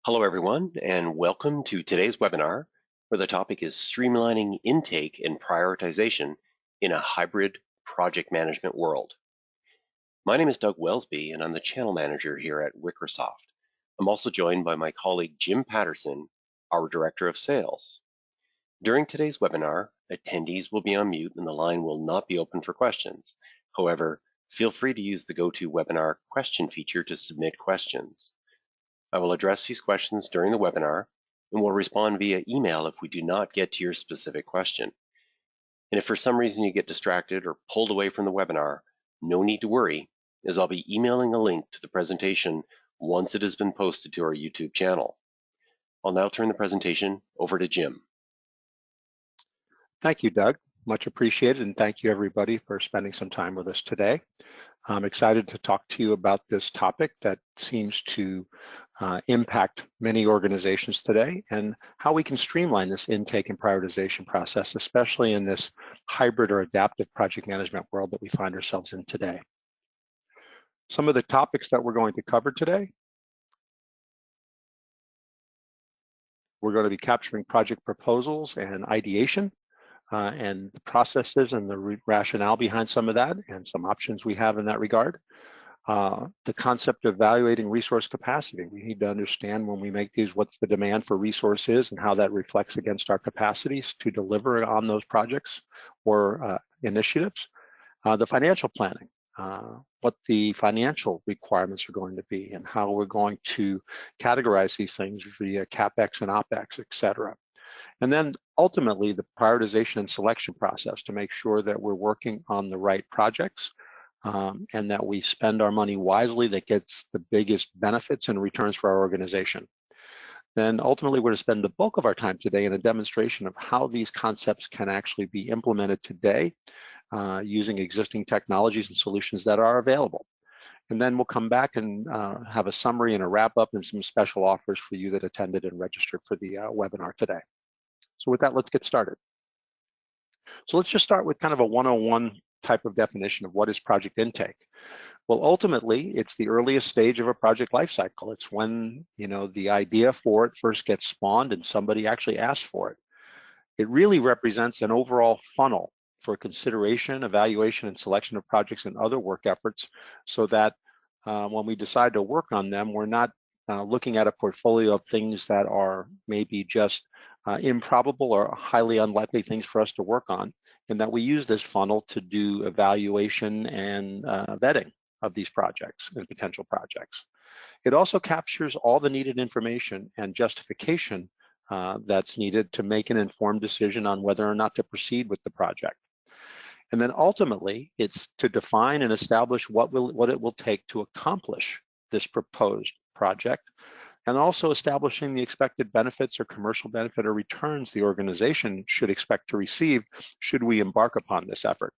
Hello, everyone, and welcome to today's webinar, where the topic is streamlining intake and prioritization in a hybrid project management world. My name is Doug Welsby, and I'm the channel manager here at Wickersoft. I'm also joined by my colleague Jim Patterson, our director of sales. During today's webinar, attendees will be on mute and the line will not be open for questions. However, feel free to use the GoToWebinar question feature to submit questions. I will address these questions during the webinar and will respond via email if we do not get to your specific question. And if for some reason you get distracted or pulled away from the webinar, no need to worry, as I'll be emailing a link to the presentation once it has been posted to our YouTube channel. I'll now turn the presentation over to Jim. Thank you, Doug. Much appreciated, and thank you everybody for spending some time with us today. I'm excited to talk to you about this topic that seems to impact many organizations today and how we can streamline this intake and prioritization process, especially in this hybrid or adaptive project management world that we find ourselves in today. Some of the topics that we're going to cover today. We're going to be capturing project proposals and ideation. And the processes and the rationale behind some of that and some options we have in that regard. The concept of evaluating resource capacity. We need to understand when we make these, what's the demand for resources and how that reflects against our capacities to deliver on those projects or initiatives. The financial planning, what the financial requirements are going to be and how we're going to categorize these things via CapEx and OpEx, et cetera. And then ultimately the prioritization and selection process to make sure that we're working on the right projects and that we spend our money wisely that gets the biggest benefits and returns for our organization. Then ultimately we're going to spend the bulk of our time today in a demonstration of how these concepts can actually be implemented today using existing technologies and solutions that are available. And then we'll come back and have a summary and a wrap up and some special offers for you that attended and registered for the webinar today. So with that, let's get started. So let's just start with kind of a 101 type of definition of what is project intake. Well, ultimately, it's the earliest stage of a project lifecycle. It's when, the idea for it first gets spawned and somebody actually asks for it. It really represents an overall funnel for consideration, evaluation, and selection of projects and other work efforts so that when we decide to work on them, we're not looking at a portfolio of things that are maybe just improbable or highly unlikely things for us to work on, and that we use this funnel to do evaluation and vetting of these projects and potential projects. It also captures all the needed information and justification that's needed to make an informed decision on whether or not to proceed with the project. And then ultimately, it's to define and establish what it will take to accomplish this proposed project, and also establishing the expected benefits or commercial benefit or returns the organization should expect to receive should we embark upon this effort.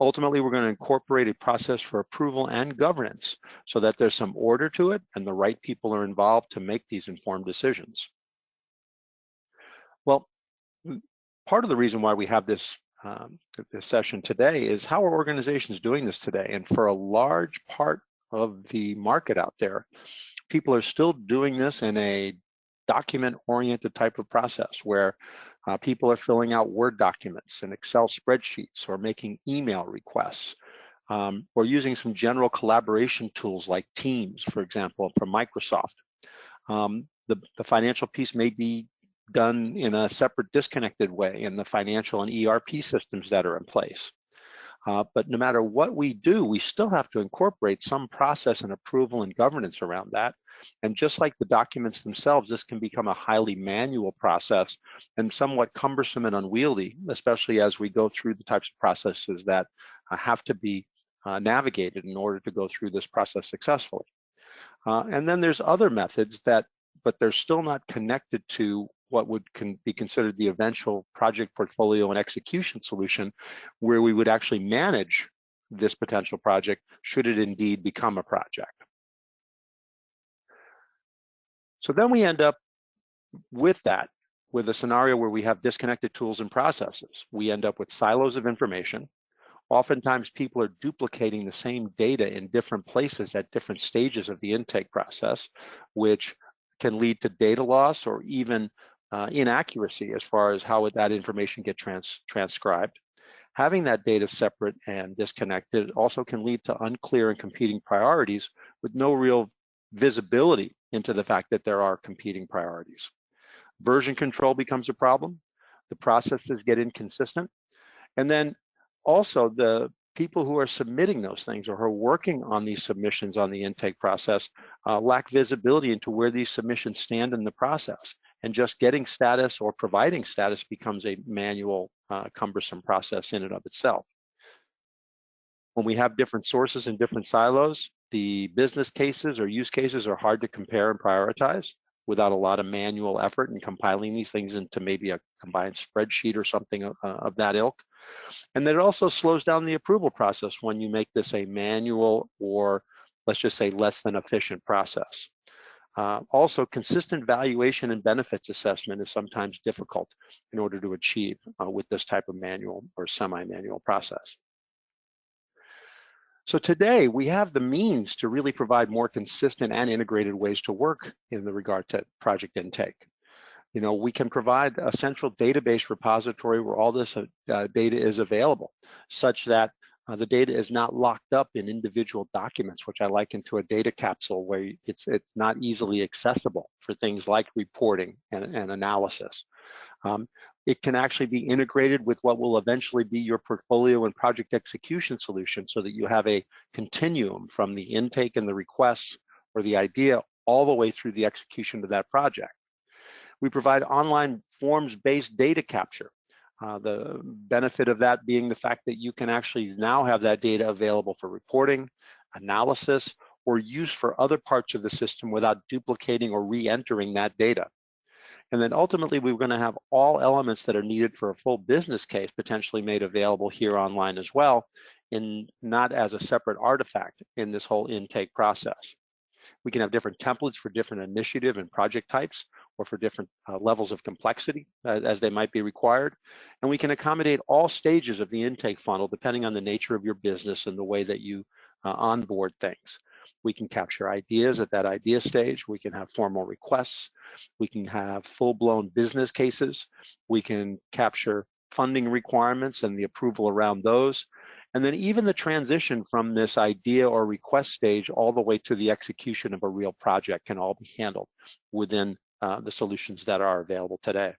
Ultimately, we're going to incorporate a process for approval and governance so that there's some order to it and the right people are involved to make these informed decisions. Well, part of the reason why we have this session today is how are organizations doing this today? And for a large part of the market out there, people are still doing this in a document-oriented type of process where people are filling out Word documents and Excel spreadsheets or making email requests or using some general collaboration tools like Teams, for example, from Microsoft. The financial piece may be done in a separate, disconnected way in the financial and ERP systems that are in place. But no matter what we do, we still have to incorporate some process and approval and governance around that. And just like the documents themselves, this can become a highly manual process and somewhat cumbersome and unwieldy, especially as we go through the types of processes that have to be navigated in order to go through this process successfully. And then there's other methods but they're still not connected to what can be considered the eventual project portfolio and execution solution, where we would actually manage this potential project should it indeed become a project. So then we end up with a scenario where we have disconnected tools and processes. We end up with silos of information. Oftentimes people are duplicating the same data in different places at different stages of the intake process, which can lead to data loss or even inaccuracy as far as how that information gets transcribed. Having that data separate and disconnected also can lead to unclear and competing priorities with no real visibility into the fact that there are competing priorities. Version control becomes a problem. The processes get inconsistent. And then also the people who are submitting those things or who are working on these submissions on the intake process lack visibility into where these submissions stand in the process. And just getting status or providing status becomes a manual, cumbersome process in and of itself. When we have different sources and different silos, the business cases or use cases are hard to compare and prioritize without a lot of manual effort in compiling these things into maybe a combined spreadsheet or something of that ilk. And then it also slows down the approval process when you make this a manual or, let's just say, less than efficient process. Also, consistent valuation and benefits assessment is sometimes difficult in order to achieve with this type of manual or semi-manual process. So today, we have the means to really provide more consistent and integrated ways to work in the regard to project intake. You know, we can provide a central database repository where all this data is available, such that the data is not locked up in individual documents, which I liken to a data capsule where it's not easily accessible for things like reporting and analysis. It can actually be integrated with what will eventually be your portfolio and project execution solution so that you have a continuum from the intake and the requests or the idea all the way through the execution of that project. We provide online forms-based data capture. The benefit of that being the fact that you can actually now have that data available for reporting, analysis, or use for other parts of the system without duplicating or re-entering that data. And then ultimately, we're going to have all elements that are needed for a full business case potentially made available here online as well, not as a separate artifact in this whole intake process. We can have different templates for different initiative and project types or for different levels of complexity as they might be required. And we can accommodate all stages of the intake funnel depending on the nature of your business and the way that you onboard things. We can capture ideas at that idea stage. We can have formal requests. We can have full-blown business cases. We can capture funding requirements and the approval around those. And then even the transition from this idea or request stage all the way to the execution of a real project can all be handled within the solutions that are available today.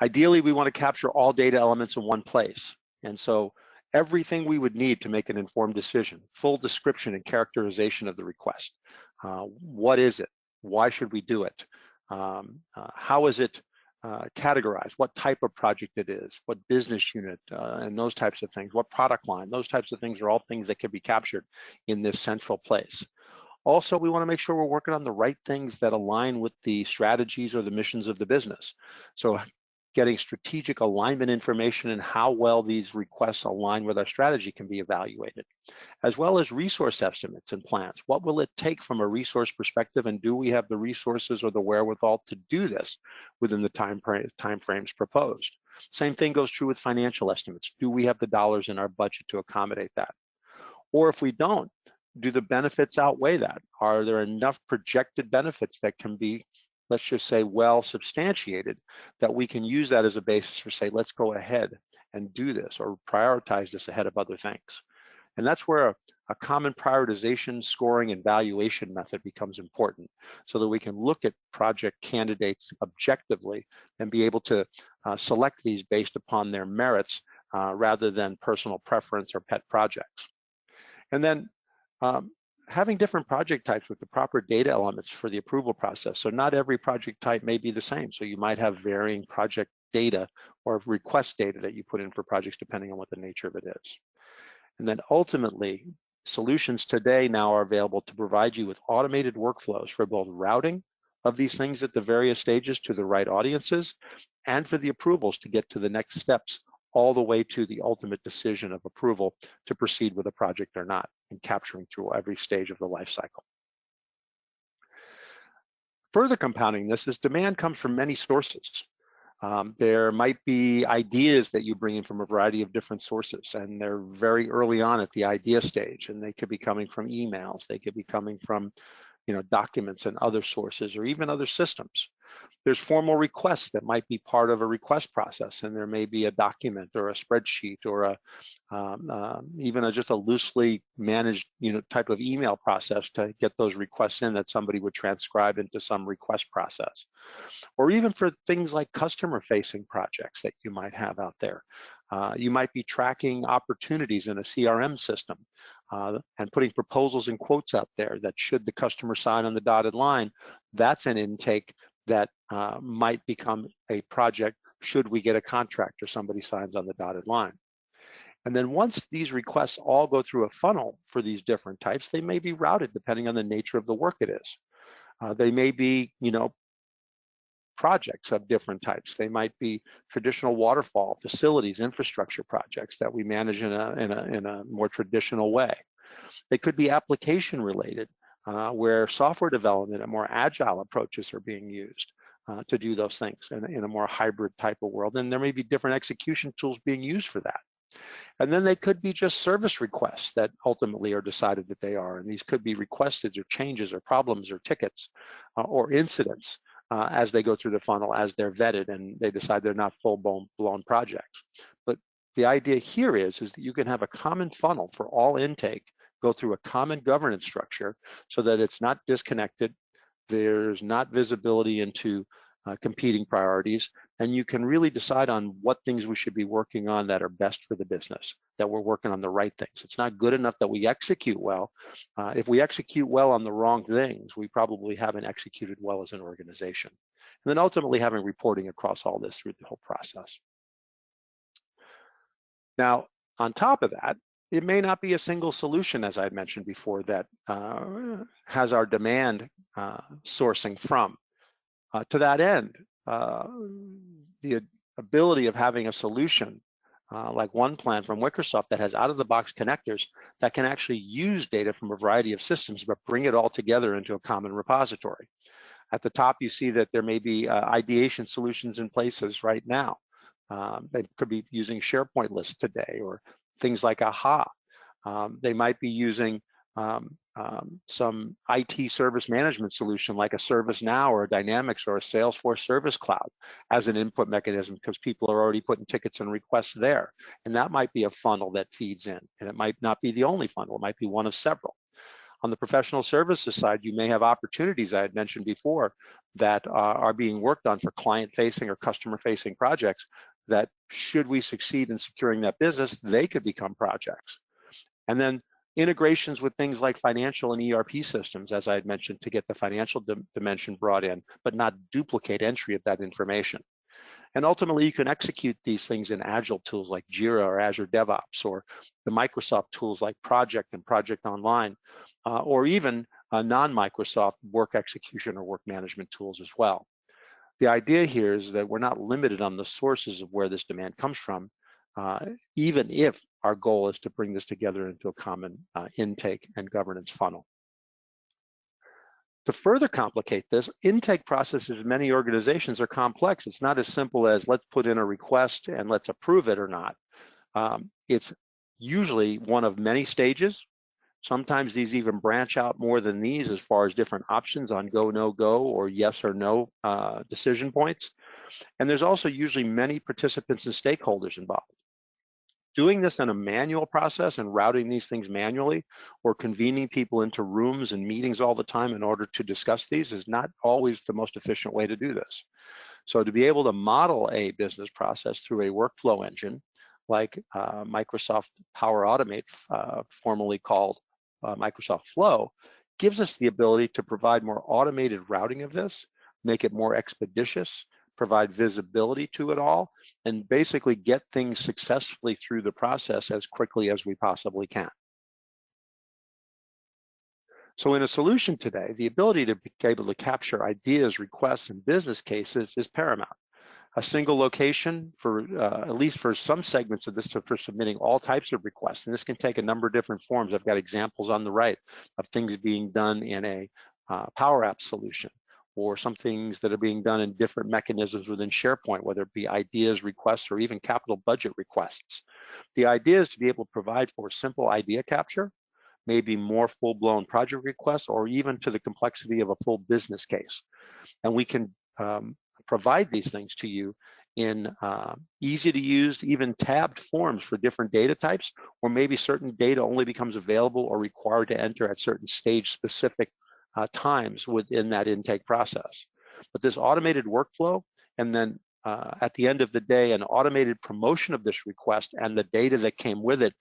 Ideally, we want to capture all data elements in one place. And so everything we would need to make an informed decision, full description and characterization of the request. What is it? Why should we do it? How is it categorized? What type of project it is? What business unit? And those types of things. What product line? Those types of things are all things that can be captured in this central place. Also, we want to make sure we're working on the right things that align with the strategies or the missions of the business. So getting strategic alignment information and how well these requests align with our strategy can be evaluated, as well as resource estimates and plans. What will it take from a resource perspective, and do we have the resources or the wherewithal to do this within the time frames proposed? Same thing goes true with financial estimates. Do we have the dollars in our budget to accommodate that? Or if we don't, do the benefits outweigh that? Are there enough projected benefits that can be, let's just say, well substantiated, that we can use that as a basis for, say, let's go ahead and do this or prioritize this ahead of other things? And that's where a common prioritization, scoring, and valuation method becomes important, so that we can look at project candidates objectively and be able to select these based upon their merits rather than personal preference or pet projects. And then having different project types with the proper data elements for the approval process. So not every project type may be the same. So you might have varying project data or request data that you put in for projects depending on what the nature of it is. And then ultimately, solutions today now are available to provide you with automated workflows for both routing of these things at the various stages to the right audiences and for the approvals to get to the next steps all the way to the ultimate decision of approval to proceed with a project or not, and capturing through every stage of the life cycle. Further compounding this is demand comes from many sources. There might be ideas that you bring in from a variety of different sources, and they're very early on at the idea stage, and they could be coming from emails, they could be coming from documents and other sources or even other systems. There's formal requests that might be part of a request process, and there may be a document or a spreadsheet or even just a loosely managed type of email process to get those requests in that somebody would transcribe into some request process. Or even for things like customer-facing projects that you might have out there. You might be tracking opportunities in a CRM system and putting proposals and quotes out there that should the customer sign on the dotted line, that's an intake that might become a project should we get a contract or somebody signs on the dotted line. And then once these requests all go through a funnel for these different types, they may be routed depending on the nature of the work it is. They may be, projects of different types. They might be traditional waterfall facilities, infrastructure projects that we manage in a more traditional way. They could be application related, where software development and more agile approaches are being used to do those things in a more hybrid type of world. And there may be different execution tools being used for that. And then they could be just service requests that ultimately are decided that they are. And these could be requested or changes or problems or tickets or incidents as they go through the funnel, as they're vetted and they decide they're not full-blown projects. But the idea here is that you can have a common funnel for all intake, go through a common governance structure so that it's not disconnected, there's not visibility into competing priorities, and you can really decide on what things we should be working on that are best for the business, that we're working on the right things. It's not good enough that we execute well. If we execute well on the wrong things, we probably haven't executed well as an organization. And then ultimately having reporting across all this through the whole process. Now, on top of that, it may not be a single solution, as I had mentioned before, that has our demand sourcing from. To that end, the ability of having a solution like OnePlan from Microsoft that has out-of-the-box connectors that can actually use data from a variety of systems, but bring it all together into a common repository. At the top, you see that there may be ideation solutions in places right now. They could be using SharePoint lists today or things like AHA. They might be using some IT service management solution like a ServiceNow or a Dynamics or a Salesforce Service Cloud as an input mechanism because people are already putting tickets and requests there. And that might be a funnel that feeds in. And it might not be the only funnel, it might be one of several. On the professional services side, you may have opportunities I had mentioned before that are being worked on for client-facing or customer-facing projects that should we succeed in securing that business, they could become projects. And then integrations with things like financial and ERP systems, as I had mentioned, to get the financial dimension brought in, but not duplicate entry of that information. And ultimately, you can execute these things in agile tools like Jira or Azure DevOps, or the Microsoft tools like Project and Project Online, or even non-Microsoft work execution or work management tools as well. The idea here is that we're not limited on the sources of where this demand comes from, even if our goal is to bring this together into a common intake and governance funnel. To further complicate this, intake processes in many organizations are complex. It's not as simple as let's put in a request and let's approve it or not. It's usually one of many stages. Sometimes these even branch out more than these as far as different options on go, no go, or yes or no decision points. And there's also usually many participants and stakeholders involved. Doing this in a manual process and routing these things manually or convening people into rooms and meetings all the time in order to discuss these is not always the most efficient way to do this. So to be able to model a business process through a workflow engine like Microsoft Power Automate, formerly called Microsoft Flow, gives us the ability to provide more automated routing of this, make it more expeditious, provide visibility to it all, and basically get things successfully through the process as quickly as we possibly can. So in a solution today, the ability to be able to capture ideas, requests, and business cases is paramount. A single location for, at least for some segments of this, for submitting all types of requests, and this can take a number of different forms. I've got examples on the right of things being done in a Power Apps solution, or some things that are being done in different mechanisms within SharePoint, whether it be ideas, requests, or even capital budget requests. The idea is to be able to provide for simple idea capture, maybe more full-blown project requests, or even to the complexity of a full business case. And we can provide these things to you in easy to use, even tabbed forms for different data types, or maybe certain data only becomes available or required to enter at certain stage specific times within that intake process. But this automated workflow, and then at the end of the day, an automated promotion of this request and the data that came with it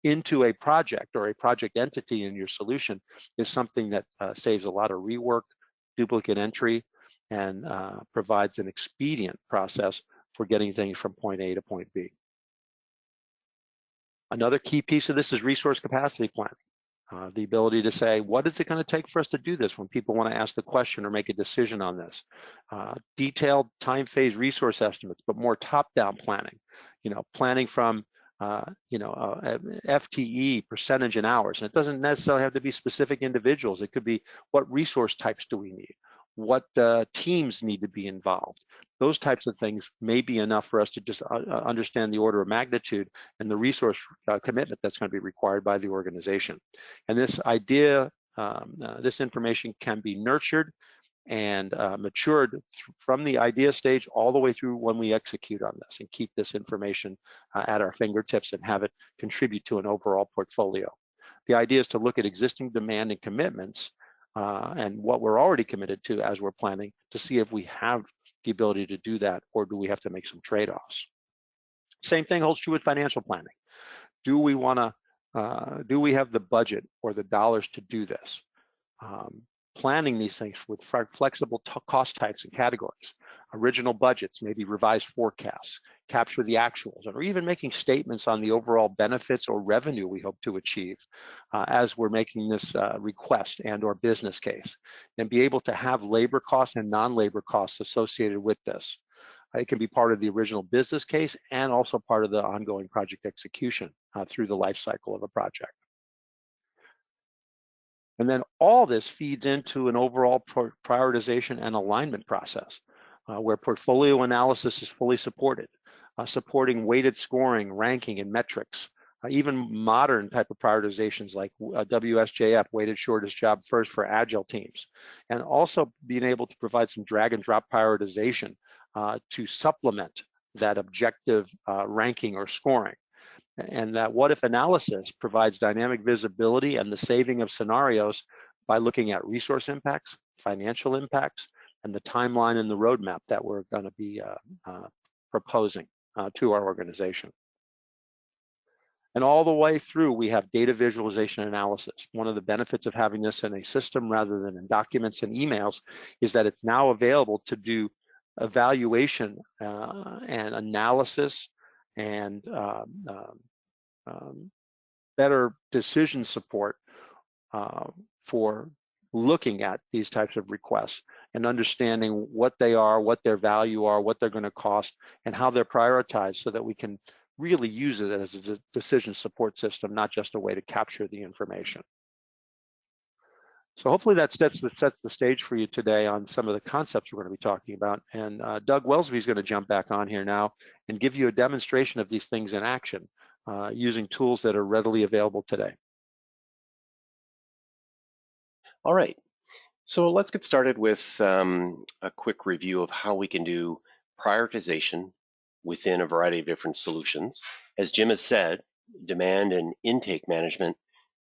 into a project or a project entity in your solution, is something that saves a lot of rework, duplicate entry, and provides an expedient process for getting things from point A to point B. Another key piece of this is resource capacity planning. The ability to say, what is it going to take for us to do this when people want to ask the question or make a decision on this? Detailed time phase resource estimates, but more top-down planning. Planning from FTE, percentage in hours. And it doesn't necessarily have to be specific individuals. It could be, what resource types do we need? What teams need to be involved? Those types of things may be enough for us to just understand the order of magnitude and the resource commitment that's going to be required by the organization. And this idea, this information can be nurtured and matured from the idea stage all the way through when we execute on this, and keep this information at our fingertips and have it contribute to an overall portfolio. The idea is to look at existing demand and commitments and what we're already committed to as we're planning, to see if we have the ability to do that, or do we have to make some trade-offs. Same thing holds true with financial planning. Do we have the budget or the dollars to do this? Planning these things with flexible cost types and categories, original budgets, maybe revised forecasts, capture the actuals, or even making statements on the overall benefits or revenue we hope to achieve as we're making this request and or business case, and be able to have labor costs and non-labor costs associated with this. It can be part of the original business case and also part of the ongoing project execution through the life cycle of a project. And then all this feeds into an overall prioritization and alignment process where portfolio analysis is fully supported, supporting weighted scoring, ranking, and metrics, even modern type of prioritizations like WSJF, weighted shortest job first for agile teams, and also being able to provide some drag and drop prioritization to supplement that objective ranking or scoring. And that what if analysis provides dynamic visibility and the saving of scenarios by looking at resource impacts, financial impacts, and the timeline and the roadmap that we're going to be proposing to our organization. And all the way through, we have data visualization analysis. One of the benefits of having this in a system rather than in documents and emails is that it's now available to do evaluation and analysis and better decision support for looking at these types of requests and understanding what they are, what their value are, what they're going to cost, and how they're prioritized, so that we can really use it as a decision support system, not just a way to capture the information. So hopefully that sets the stage for you today on some of the concepts we're going to be talking about. And Doug Welsby is going to jump back on here now and give you a demonstration of these things in action using tools that are readily available today. All right, so let's get started with a quick review of how we can do prioritization within a variety of different solutions. As Jim has said, demand and intake management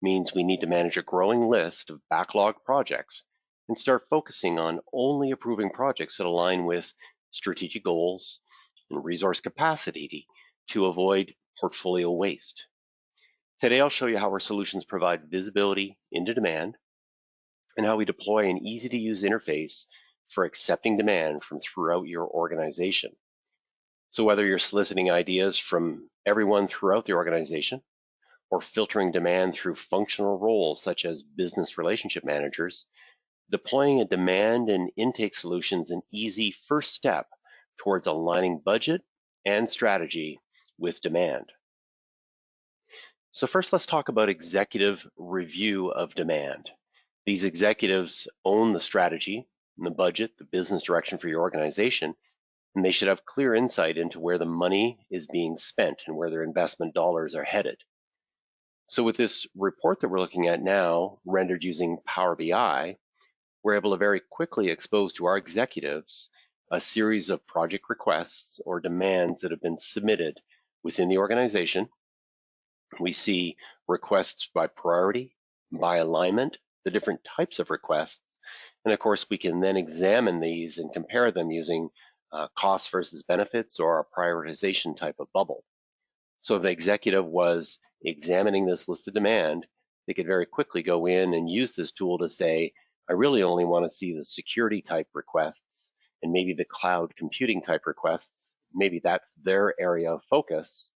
means we need to manage a growing list of backlogged projects and start focusing on only approving projects that align with strategic goals and resource capacity to avoid portfolio waste. Today, I'll show you how our solutions provide visibility into demand and how we deploy an easy-to-use interface for accepting demand from throughout your organization. So whether you're soliciting ideas from everyone throughout the organization or filtering demand through functional roles such as business relationship managers, deploying a demand and intake solution is an easy first step towards aligning budget and strategy with demand. So first, let's talk about executive review of demand. These executives own the strategy and the budget, the business direction for your organization, and they should have clear insight into where the money is being spent and where their investment dollars are headed. So with this report that we're looking at now, rendered using Power BI, we're able to very quickly expose to our executives a series of project requests or demands that have been submitted within the organization. We see requests by priority, by alignment, the different types of requests, and of course we can then examine these and compare them using cost versus benefits or a prioritization type of bubble. So if an executive was examining this list of demand, they could very quickly go in and use this tool to say, I really only want to see the security type requests and maybe the cloud computing type requests. Maybe that's their area of focus.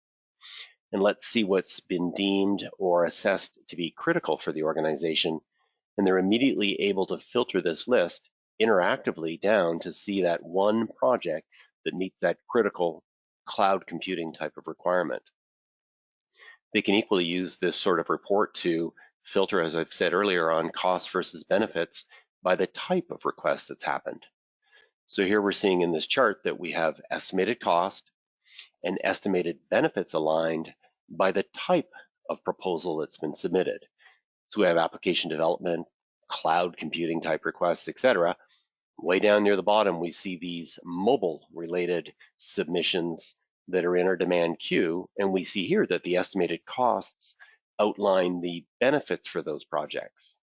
And let's see what's been deemed or assessed to be critical for the organization. And they're immediately able to filter this list interactively down to see that one project that meets that critical cloud computing type of requirement. They can equally use this sort of report to filter, as I've said earlier, on cost versus benefits by the type of request that's happened. So here we're seeing in this chart that we have estimated cost and estimated benefits aligned by the type of proposal that's been submitted. So we have application development, cloud computing type requests, etc. Way down near the bottom, we see these mobile related submissions that are in our demand queue. And we see here that the estimated costs outline the benefits for those projects.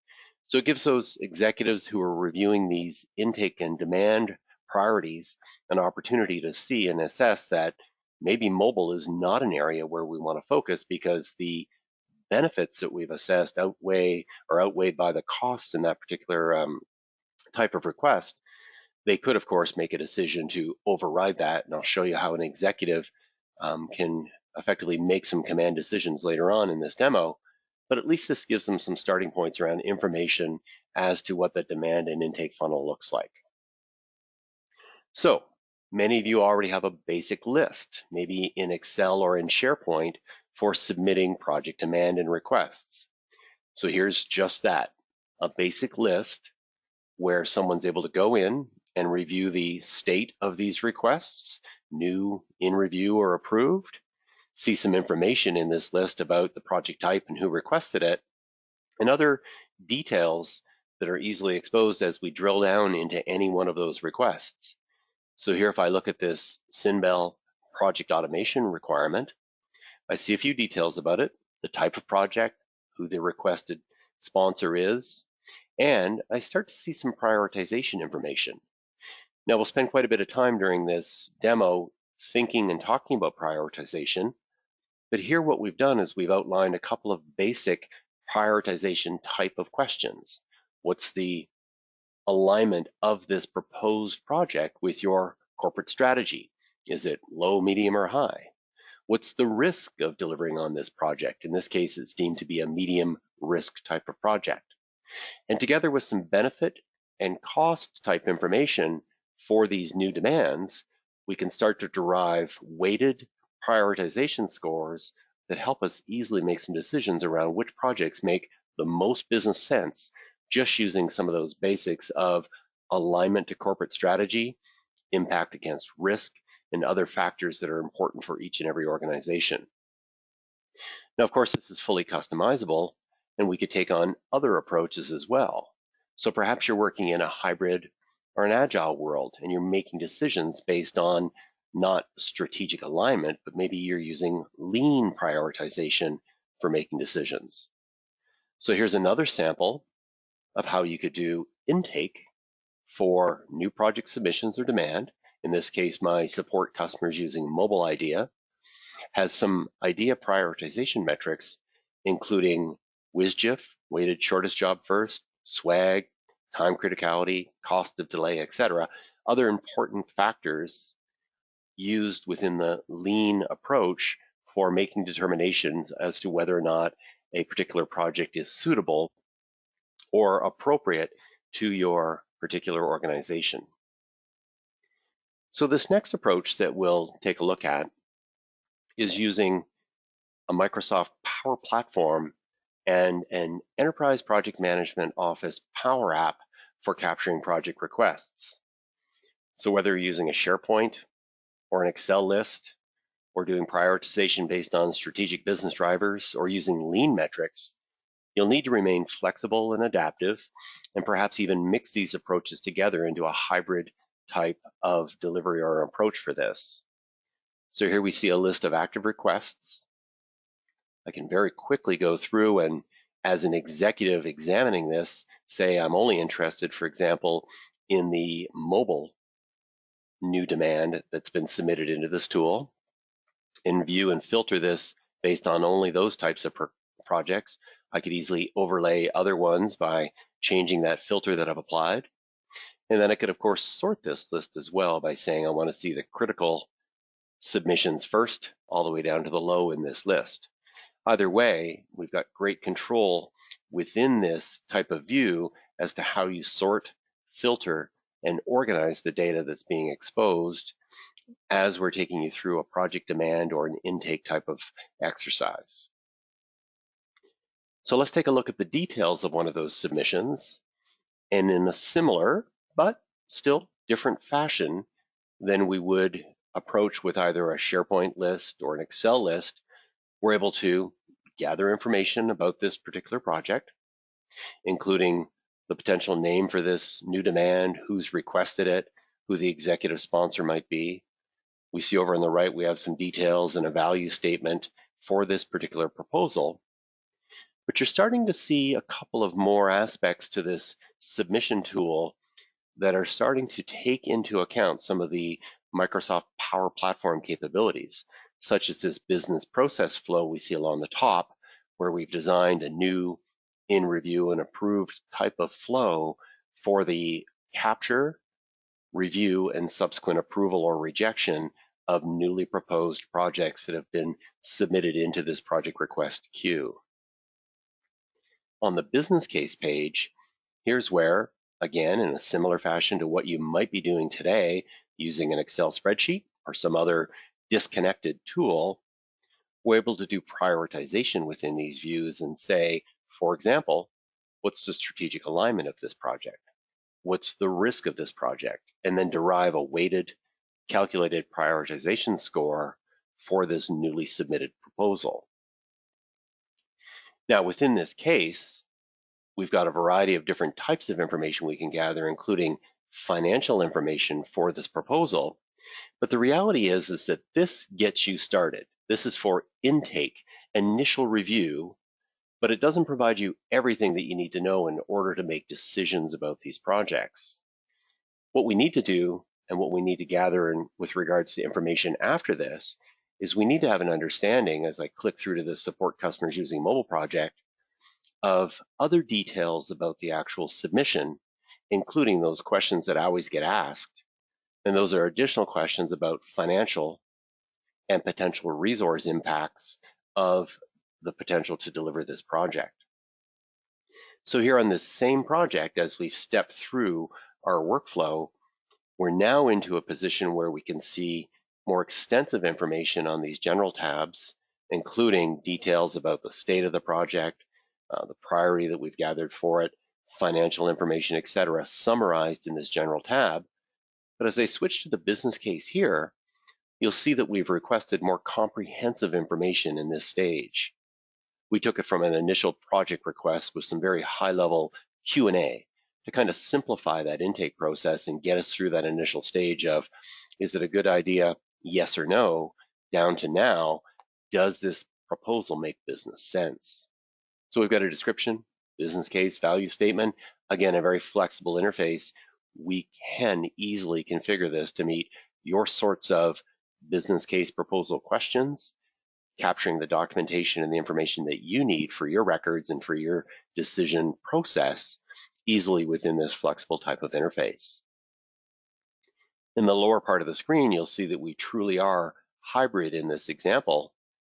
So it gives those executives who are reviewing these intake and demand priorities an opportunity to see and assess that maybe mobile is not an area where we want to focus because the benefits that we've assessed outweigh or outweighed by the costs in that particular type of request. They could, of course, make a decision to override that, and I'll show you how an executive can effectively make some command decisions later on in this demo, but at least this gives them some starting points around information as to what the demand and intake funnel looks like. So many of you already have a basic list, maybe in Excel or in SharePoint, for submitting project demand and requests. So here's just that, a basic list where someone's able to go in and review the state of these requests, new, in review, or approved, see some information in this list about the project type and who requested it, and other details that are easily exposed as we drill down into any one of those requests. So here, if I look at this Sinbel project automation requirement, I see a few details about it, the type of project, who the requested sponsor is, and I start to see some prioritization information. Now, we'll spend quite a bit of time during this demo thinking and talking about prioritization, but here what we've done is we've outlined a couple of basic prioritization type of questions. What's the alignment of this proposed project with your corporate strategy? Is it low, medium, or high? What's the risk of delivering on this project? In this case, it's deemed to be a medium risk type of project. And together with some benefit and cost type information for these new demands, we can start to derive weighted prioritization scores that help us easily make some decisions around which projects make the most business sense, just using some of those basics of alignment to corporate strategy, impact against risk, and other factors that are important for each and every organization. Now, of course, this is fully customizable, and we could take on other approaches as well. So perhaps you're working in a hybrid or an agile world, and you're making decisions based on not strategic alignment, but maybe you're using lean prioritization for making decisions. So here's another sample of how you could do intake for new project submissions or demand. In this case, my support customers using Mobile Idea has some idea prioritization metrics, including WSJF, weighted shortest job first, swag, time criticality, cost of delay, etc. Other important factors used within the lean approach for making determinations as to whether or not a particular project is suitable or appropriate to your particular organization. So this next approach that we'll take a look at is using a Microsoft Power Platform and an Enterprise Project Management Office Power App for capturing project requests. So whether you're using a SharePoint or an Excel list or doing prioritization based on strategic business drivers, or using lean metrics, you'll need to remain flexible and adaptive, and perhaps even mix these approaches together into a hybrid type of delivery or approach for this. So here we see a list of active requests. I can very quickly go through and, as an executive examining this, say I'm only interested, for example, in the mobile new demand that's been submitted into this tool, and view and filter this based on only those types of projects. I could easily overlay other ones by changing that filter that I've applied. And then I could, of course, sort this list as well by saying I want to see the critical submissions first, all the way down to the low in this list. Either way, we've got great control within this type of view as to how you sort, filter, and organize the data that's being exposed as we're taking you through a project demand or an intake type of exercise. So let's take a look at the details of one of those submissions, and in a similar but still different fashion than we would approach with either a SharePoint list or an Excel list, we're able to gather information about this particular project, including the potential name for this new demand, who's requested it, who the executive sponsor might be. We see over on the right, we have some details and a value statement for this particular proposal. But you're starting to see a couple of more aspects to this submission tool that are starting to take into account some of the Microsoft Power Platform capabilities, such as this business process flow we see along the top, where we've designed a new in review and approved type of flow for the capture, review, and subsequent approval or rejection of newly proposed projects that have been submitted into this project request queue. On the business case page, here's where, again, in a similar fashion to what you might be doing today using an Excel spreadsheet or some other disconnected tool, we're able to do prioritization within these views and say, for example, what's the strategic alignment of this project? What's the risk of this project? And then derive a weighted, calculated prioritization score for this newly submitted proposal. Now, within this case, we've got a variety of different types of information we can gather, including financial information for this proposal. But the reality is that this gets you started. This is for intake, initial review, but it doesn't provide you everything that you need to know in order to make decisions about these projects. What we need to do and what we need to gather with regards to information after this is we need to have an understanding, as I click through to the support customers using mobile project, of other details about the actual submission, including those questions that I always get asked. And those are additional questions about financial and potential resource impacts of the potential to deliver this project. So here on this same project, as we've stepped through our workflow, we're now into a position where we can see more extensive information on these general tabs, including details about the state of the project, the priority that we've gathered for it, financial information, etc., summarized in this general tab. But as I switch to the business case here, you'll see that we've requested more comprehensive information in this stage. We took it from an initial project request with some very high-level Q&A to kind of simplify that intake process and get us through that initial stage of, is it a good idea, yes or no, down to now, does this proposal make business sense? So we've got a description, business case, value statement, again, a very flexible interface. We can easily configure this to meet your sorts of business case proposal questions, capturing the documentation and the information that you need for your records and for your decision process easily within this flexible type of interface. In the lower part of the screen, you'll see that we truly are hybrid in this example,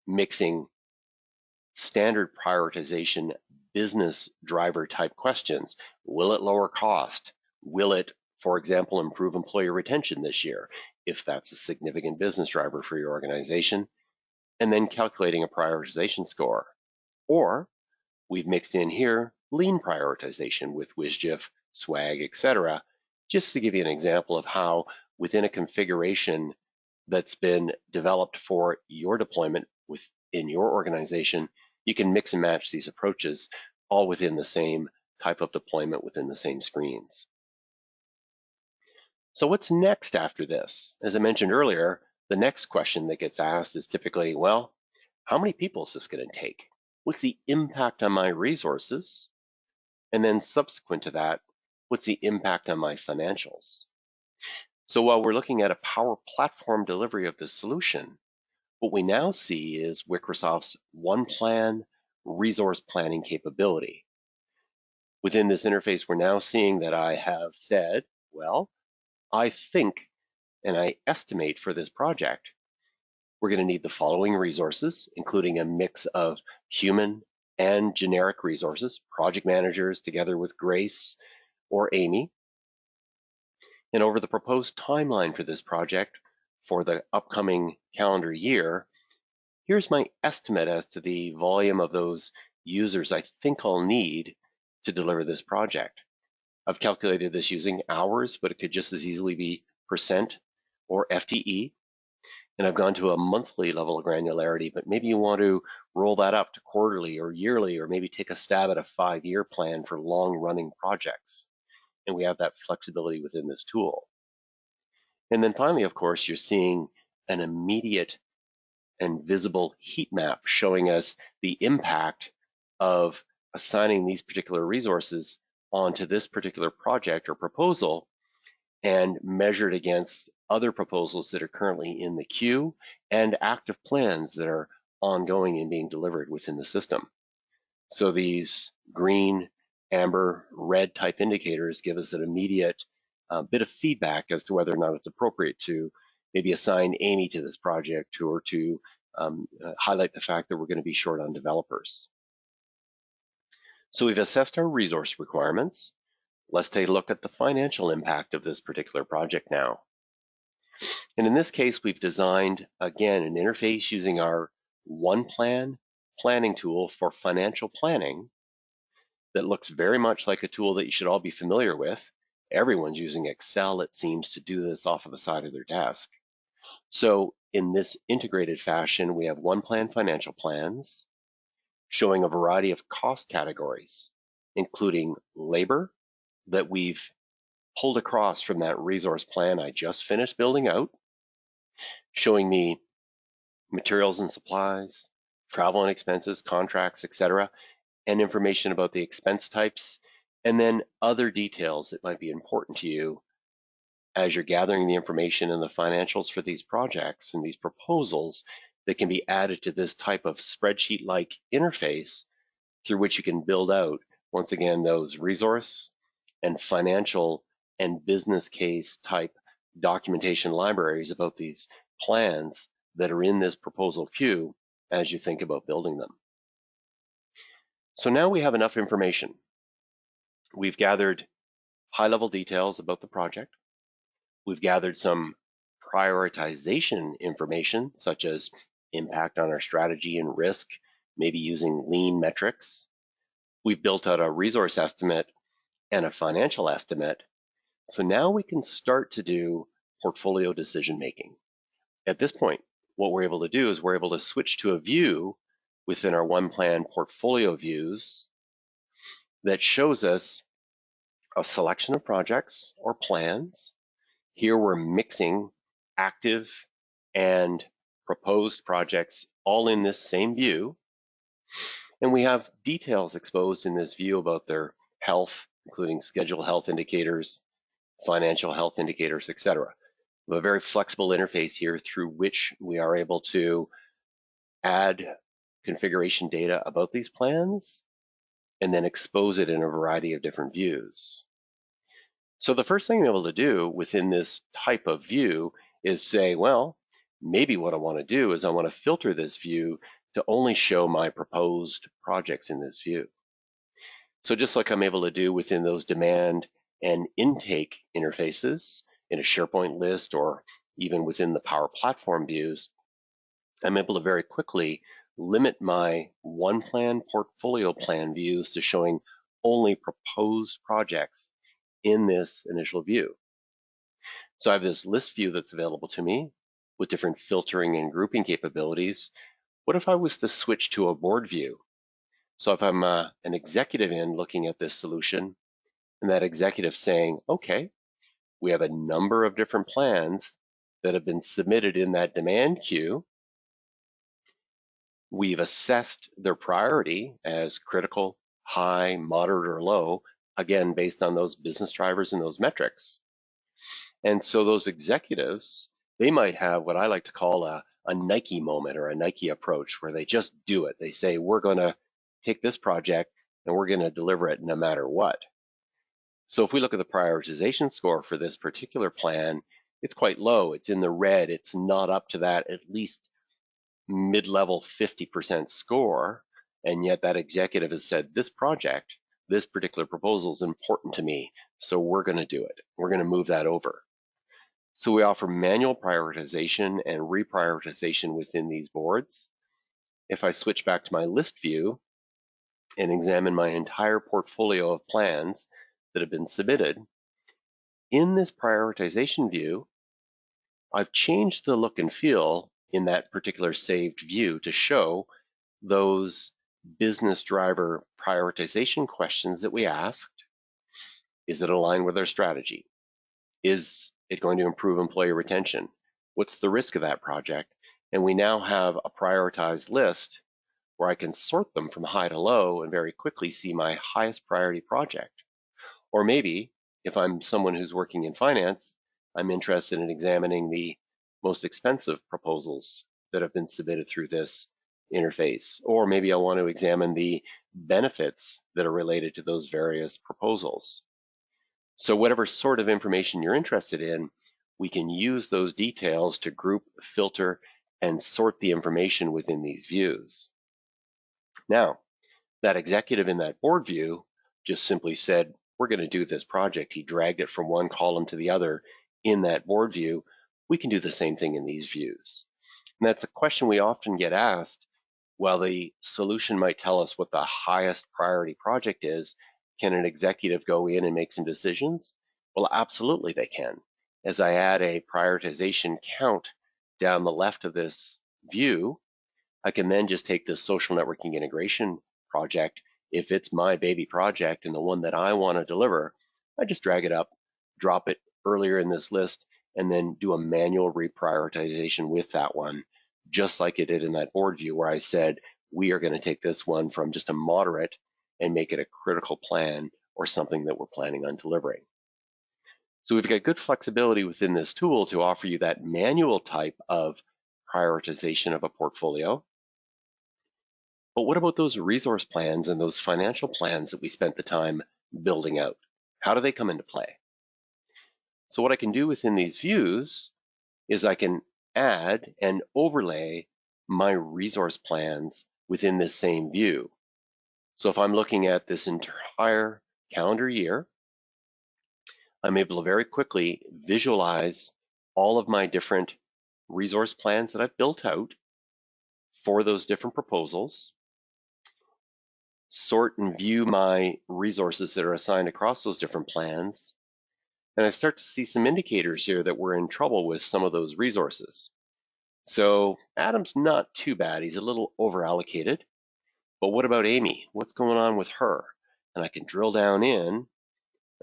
mixing standard prioritization business driver type questions. Will it lower cost? Will it, for example, improve employee retention this year, if that's a significant business driver for your organization? And then calculating a prioritization score. Or we've mixed in here lean prioritization with WSGIF, SWAG, etc., just to give you an example of how within a configuration that's been developed for your deployment within your organization, you can mix and match these approaches all within the same type of deployment within the same screens. So what's next after this? As I mentioned earlier, the next question that gets asked is typically, well, how many people is this going to take? What's the impact on my resources? And then subsequent to that, what's the impact on my financials? So while we're looking at a Power Platform delivery of this solution, what we now see is Microsoft's one plan resource planning capability. Within this interface, we're now seeing that I have said, well, I think and I estimate for this project, we're going to need the following resources, including a mix of human and generic resources, project managers together with Grace or Amy. And over the proposed timeline for this project for the upcoming calendar year, here's my estimate as to the volume of those users I think I'll need to deliver this project. I've calculated this using hours, but it could just as easily be percent or FTE. And I've gone to a monthly level of granularity, but maybe you want to roll that up to quarterly or yearly, or maybe take a stab at a 5-year plan for long-running projects. And we have that flexibility within this tool. And then finally, of course, you're seeing an immediate and visible heat map showing us the impact of assigning these particular resources onto this particular project or proposal and measured against other proposals that are currently in the queue and active plans that are ongoing and being delivered within the system. So these green, amber, red type indicators give us an immediate bit of feedback as to whether or not it's appropriate to maybe assign Amy to this project or to highlight the fact that we're going to be short on developers. So we've assessed our resource requirements. Let's take a look at the financial impact of this particular project now. And in this case, we've designed, again, an interface using our One Plan planning tool for financial planning that looks very much like a tool that you should all be familiar with. Everyone's using Excel, it seems, to do this off of the side of their desk. So in this integrated fashion, we have One Plan financial plans showing a variety of cost categories, including labor that we've pulled across from that resource plan I just finished building out, showing me materials and supplies, travel and expenses, contracts, etc., and information about the expense types, and then other details that might be important to you as you're gathering the information and the financials for these projects and these proposals that can be added to this type of spreadsheet-like interface through which you can build out, once again, those resource and financial and business case type documentation libraries about these plans that are in this proposal queue as you think about building them. So now we have enough information. We've gathered high-level details about the project. We've gathered some prioritization information, such as impact on our strategy and risk, maybe using lean metrics. We've built out a resource estimate and a financial estimate. So now we can start to do portfolio decision making. At this point, what we're able to do is we're able to switch to a view within our One Plan portfolio views that shows us a selection of projects or plans. Here we're mixing active and proposed projects all in this same view. And we have details exposed in this view about their health, including schedule health indicators, financial health indicators, etc. We have a very flexible interface here through which we are able to add configuration data about these plans and then expose it in a variety of different views. So the first thing I'm able to do within this type of view is say, well, maybe what I want to do is I want to filter this view to only show my proposed projects in this view. So just like I'm able to do within those demand and intake interfaces in a SharePoint list or even within the Power Platform views, I'm able to very quickly limit my One Plan portfolio plan views to showing only proposed projects in this initial view. So I have this list view that's available to me with different filtering and grouping capabilities. What if I was to switch to a board view? So if I'm an executive in looking at this solution, and that executive saying, okay, we have a number of different plans that have been submitted in that demand queue. We've assessed their priority as critical, high, moderate, or low, again, based on those business drivers and those metrics. And so those executives, they might have what I like to call a Nike moment or a Nike approach where they just do it. They say, we're going to take this project and we're going to deliver it no matter what. So if we look at the prioritization score for this particular plan, it's quite low. It's in the red. It's not up to that at least mid-level 50% score. And yet that executive has said, this project, this particular proposal is important to me. So we're going to do it. We're going to move that over. So we offer manual prioritization and reprioritization within these boards. If I switch back to my list view and examine my entire portfolio of plans that have been submitted, in this prioritization view, I've changed the look and feel in that particular saved view to show those business driver prioritization questions that we asked. Is it aligned with our strategy? Is it going to improve employee retention? What's the risk of that project? And we now have a prioritized list where I can sort them from high to low and very quickly see my highest priority project. Or maybe if I'm someone who's working in finance, I'm interested in examining the most expensive proposals that have been submitted through this interface. Or maybe I want to examine the benefits that are related to those various proposals. So whatever sort of information you're interested in, we can use those details to group, filter, and sort the information within these views. Now, that executive in that board view just simply said, we're going to do this project. He dragged it from one column to the other in that board view. We can do the same thing in these views. And that's a question we often get asked. While the solution might tell us what the highest priority project is, can an executive go in and make some decisions? Well, absolutely they can. As I add a prioritization count down the left of this view, I can then just take this social networking integration project. If it's my baby project and the one that I want to deliver, I just drag it up, drop it earlier in this list, and then do a manual reprioritization with that one, just like it did in that board view where I said, we are going to take this one from just a moderate and make it a critical plan or something that we're planning on delivering. So we've got good flexibility within this tool to offer you that manual type of prioritization of a portfolio. But what about those resource plans and those financial plans that we spent the time building out? How do they come into play? So what I can do within these views is I can add and overlay my resource plans within this same view. So if I'm looking at this entire calendar year, I'm able to very quickly visualize all of my different resource plans that I've built out for those different proposals, sort and view my resources that are assigned across those different plans, and I start to see some indicators here that we're in trouble with some of those resources. So Adam's not too bad. He's a little over allocated. But what about Amy? What's going on with her? And I can drill down in, and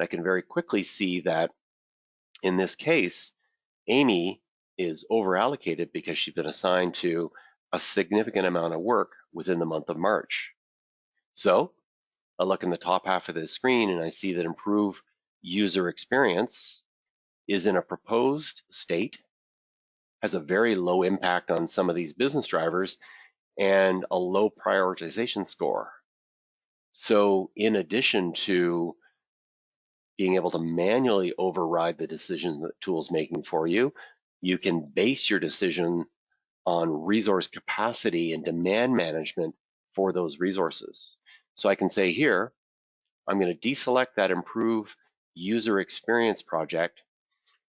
I can very quickly see that in this case, Amy is over allocated because she's been assigned to a significant amount of work within the month of March. So I look in the top half of this screen and I see that improve user experience is in a proposed state, has a very low impact on some of these business drivers, and a low prioritization score. So in addition to being able to manually override the decisions that tool's making for you, you can base your decision on resource capacity and demand management for those resources. So I can say here, I'm going to deselect that improve user experience project,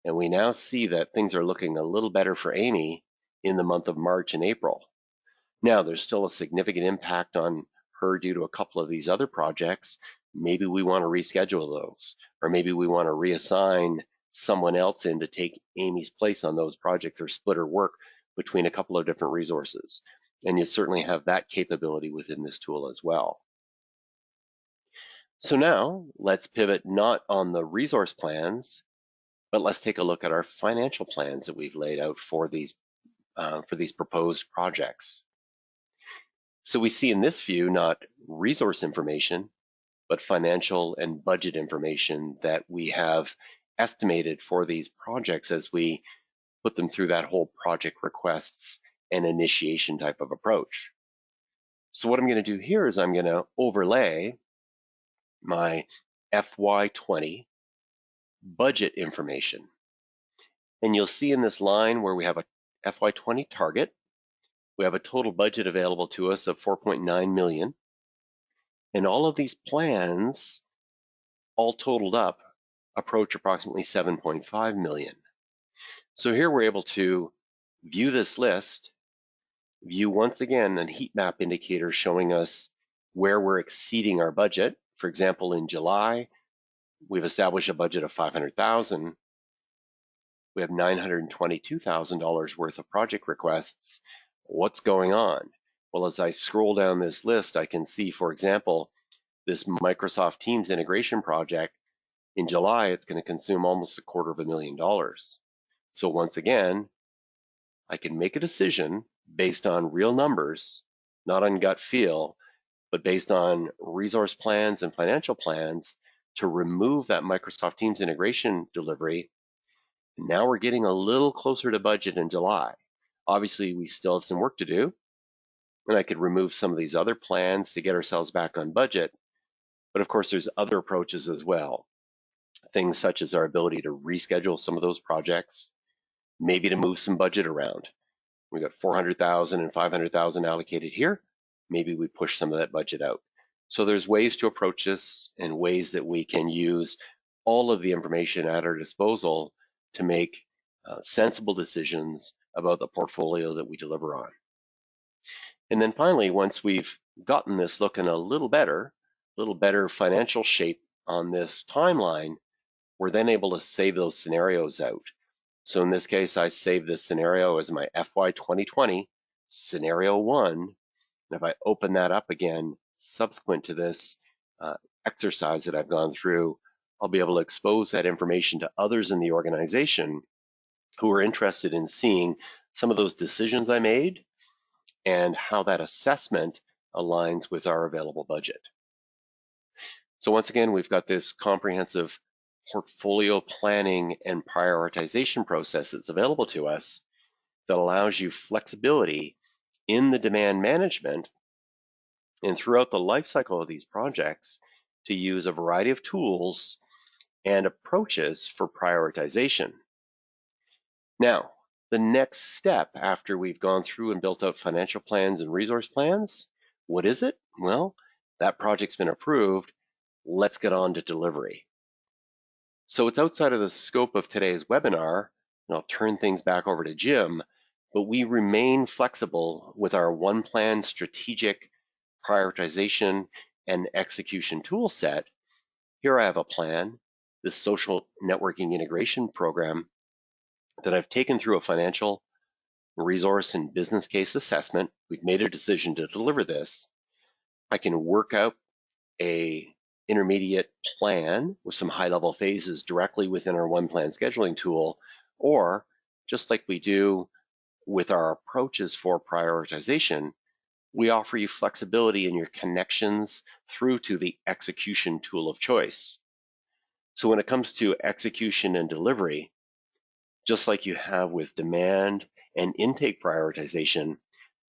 and we now see that things are looking a little better for Amy in the month of March and April. Now, there's still a significant impact on her due to a couple of these other projects. Maybe we want to reschedule those, or maybe we want to reassign someone else in to take Amy's place on those projects or split her work between a couple of different resources. And you certainly have that capability within this tool as well. So now let's pivot not on the resource plans, but let's take a look at our financial plans that we've laid out for these proposed projects. So we see in this view not resource information, but financial and budget information that we have estimated for these projects as we put them through that whole project requests and initiation type of approach. So what I'm going to do here is I'm going to overlay my FY20 budget information. And you'll see in this line where we have a FY20 target, we have a total budget available to us of 4.9 million. And all of these plans, all totaled up, approach approximately 7.5 million. So here we're able to view this list, view once again a heat map indicator showing us where we're exceeding our budget. For example, in July, we've established a budget of 500,000. We have $922,000 worth of project requests. What's going on? Well, as I scroll down this list, I can see, for example, this Microsoft Teams integration project. In July, it's going to consume almost $250,000. So once again, I can make a decision based on real numbers, not on gut feel, but based on resource plans and financial plans to remove that Microsoft Teams integration delivery. Now we're getting a little closer to budget in July. Obviously, we still have some work to do, and I could remove some of these other plans to get ourselves back on budget. But of course, there's other approaches as well. Things such as our ability to reschedule some of those projects, maybe to move some budget around. We got 400,000 and 500,000 allocated here. Maybe we push some of that budget out. So there's ways to approach this and ways that we can use all of the information at our disposal to make sensible decisions about the portfolio that we deliver on. And then finally, once we've gotten this looking a little better financial shape on this timeline, we're then able to save those scenarios out. So in this case, I save this scenario as my FY 2020 scenario 1. And if I open that up again, subsequent to this exercise that I've gone through, I'll be able to expose that information to others in the organization who are interested in seeing some of those decisions I made and how that assessment aligns with our available budget. So once again, we've got this comprehensive portfolio planning and prioritization process that's available to us that allows you flexibility in the demand management and throughout the life cycle of these projects to use a variety of tools and approaches for prioritization. Now, the next step after we've gone through and built out financial plans and resource plans, what is it? Well, that project's been approved. Let's get on to delivery. So it's outside of the scope of today's webinar, and I'll turn things back over to Jim, but we remain flexible with our one plan strategic prioritization and execution tool set. Here I have a plan, this social networking integration program that I've taken through a financial, resource, and business case assessment. We've made a decision to deliver this. I can work out a intermediate plan with some high-level phases directly within our one plan scheduling tool, or just like we do with our approaches for prioritization, we offer you flexibility in your connections through to the execution tool of choice. So when it comes to execution and delivery, just like you have with demand and intake prioritization,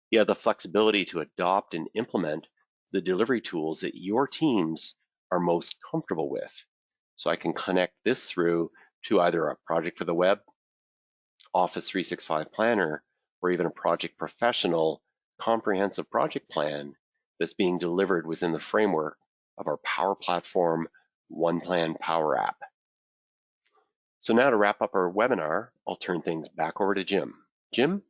you have the flexibility to adopt and implement the delivery tools that your teams are most comfortable with. So I can connect this through to either a project for the web, Office 365 planner, or even a project professional comprehensive project plan that's being delivered within the framework of our Power Platform One Plan Power App. So now to wrap up our webinar, I'll turn things back over to Jim. Jim?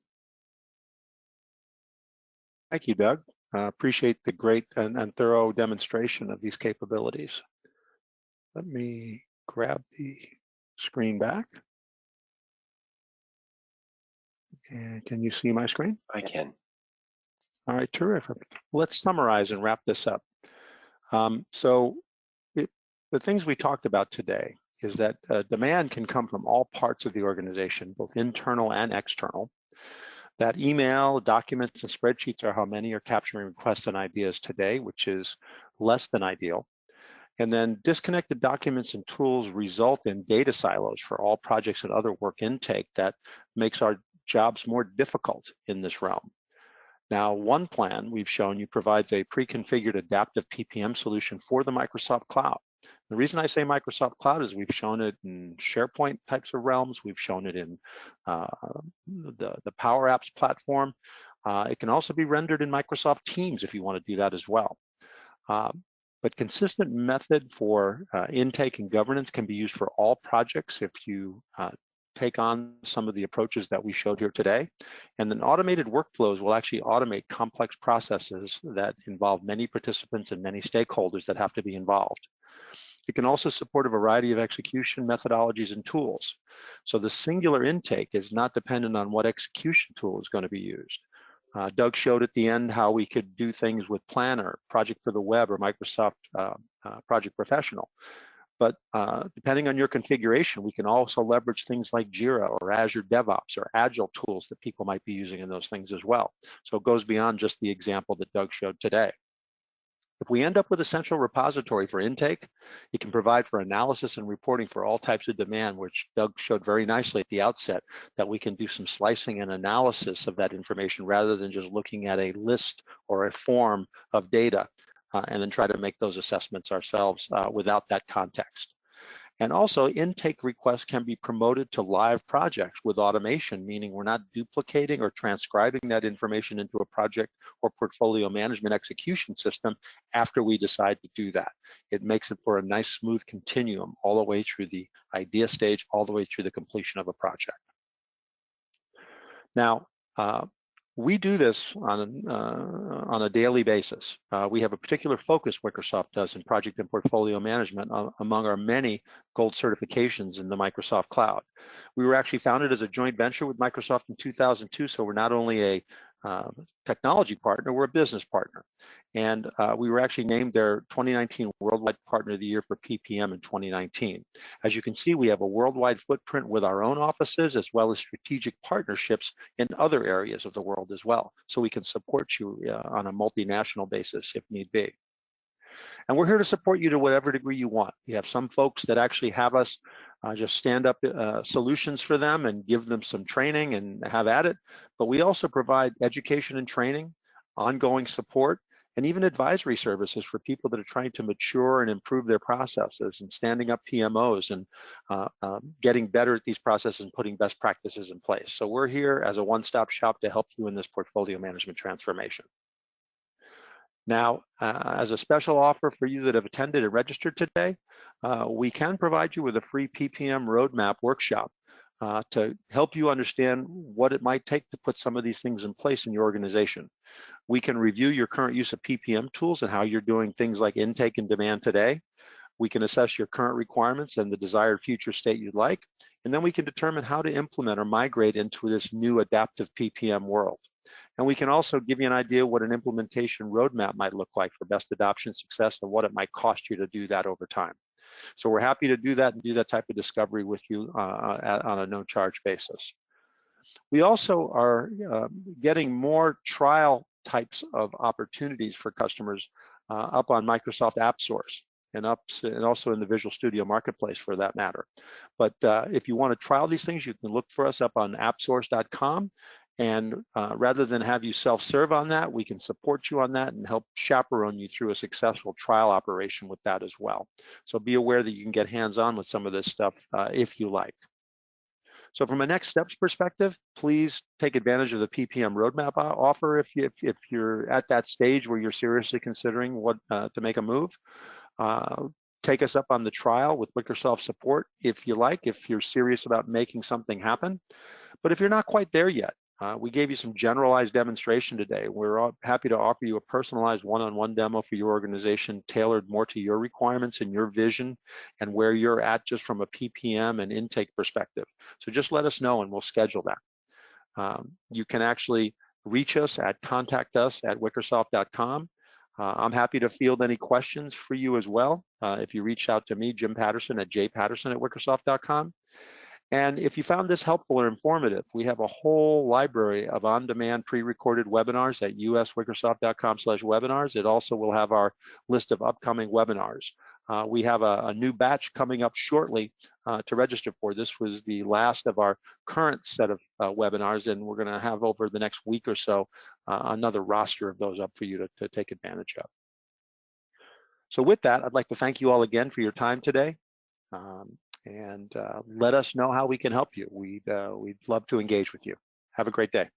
Thank you, Doug. Appreciate the great and thorough demonstration of these capabilities. Let me grab the screen back. And can you see my screen? I can. All right, terrific. Let's summarize and wrap this up. The things we talked about today is that demand can come from all parts of the organization, both internal and external. That email, documents, and spreadsheets are how many are capturing requests and ideas today, which is less than ideal. And then disconnected documents and tools result in data silos for all projects and other work intake that makes our jobs more difficult in this realm. Now, one plan we've shown you provides a pre-configured adaptive PPM solution for the Microsoft Cloud. The reason I say Microsoft Cloud is we've shown it in SharePoint types of realms. We've shown it in the Power Apps platform. It can also be rendered in Microsoft Teams if you want to do that as well. But consistent method for intake and governance can be used for all projects if you take on some of the approaches that we showed here today. And then automated workflows will actually automate complex processes that involve many participants and many stakeholders that have to be involved. It can also support a variety of execution methodologies and tools. So the singular intake is not dependent on what execution tool is going to be used. Doug showed at the end how we could do things with Planner, Project for the Web, or Microsoft Project Professional. But depending on your configuration, we can also leverage things like Jira or Azure DevOps or Agile tools that people might be using in those things as well. So it goes beyond just the example that Doug showed today. If we end up with a central repository for intake, it can provide for analysis and reporting for all types of demand, which Doug showed very nicely at the outset, that we can do some slicing and analysis of that information rather than just looking at a list or a form of data and then try to make those assessments ourselves without that context. And also, intake requests can be promoted to live projects with automation, meaning we're not duplicating or transcribing that information into a project or portfolio management execution system after we decide to do that. It makes it for a nice, smooth continuum all the way through the idea stage, all the way through the completion of a project. Now, we do this on a daily basis. We have a particular focus Microsoft does in project and portfolio management among our many gold certifications in the Microsoft Cloud. We were actually founded as a joint venture with Microsoft in 2002, so we're not only a technology partner, we're a business partner. And we were actually named their 2019 Worldwide Partner of the Year for PPM in 2019. As you can see, we have a worldwide footprint with our own offices as well as strategic partnerships in other areas of the world as well. So we can support you on a multinational basis if need be. And we're here to support you to whatever degree you want. We have some folks that actually have us just stand up solutions for them and give them some training and have at it. But we also provide education and training, ongoing support, and even advisory services for people that are trying to mature and improve their processes and standing up PMOs and getting better at these processes and putting best practices in place. So we're here as a one-stop shop to help you in this portfolio management transformation. Now, as a special offer for you that have attended and registered today, we can provide you with a free PPM roadmap workshop to help you understand what it might take to put some of these things in place in your organization. We can review your current use of PPM tools and how you're doing things like intake and demand today. We can assess your current requirements and the desired future state you'd like, and then we can determine how to implement or migrate into this new adaptive PPM world. And we can also give you an idea what an implementation roadmap might look like for best adoption success and what it might cost you to do that over time. So we're happy to do that and do that type of discovery with you on a no charge basis. We also are getting more trial types of opportunities for customers up on Microsoft AppSource and also in the Visual Studio Marketplace for that matter. But if you want to trial these things, you can look for us up on appsource.com. And rather than have you self-serve on that, we can support you on that and help chaperone you through a successful trial operation with that as well. So be aware that you can get hands-on with some of this stuff if you like. So from a next steps perspective, please take advantage of the PPM roadmap offer if you're at that stage where you're seriously considering what to make a move. Take us up on the trial with Microsoft support if you like, if you're serious about making something happen. But if you're not quite there yet, We gave you some generalized demonstration today. We're happy to offer you a personalized one-on-one demo for your organization, tailored more to your requirements and your vision and where you're at just from a PPM and intake perspective. So just let us know and we'll schedule that. You can actually reach us at contactus@wickersoft.com. I'm happy to field any questions for you as well. If you reach out to me, Jim Patterson at jpatterson@wickersoft.com. And if you found this helpful or informative, we have a whole library of on-demand pre-recorded webinars at uswickersoft.com/webinars. It also will have our list of upcoming webinars. We have a new batch coming up shortly to register for. This was the last of our current set of webinars, and we're going to have over the next week or so another roster of those up for you to take advantage of. So with that, I'd like to thank you all again for your time today. And let us know how we can help you. We'd love to engage with you. Have a great day.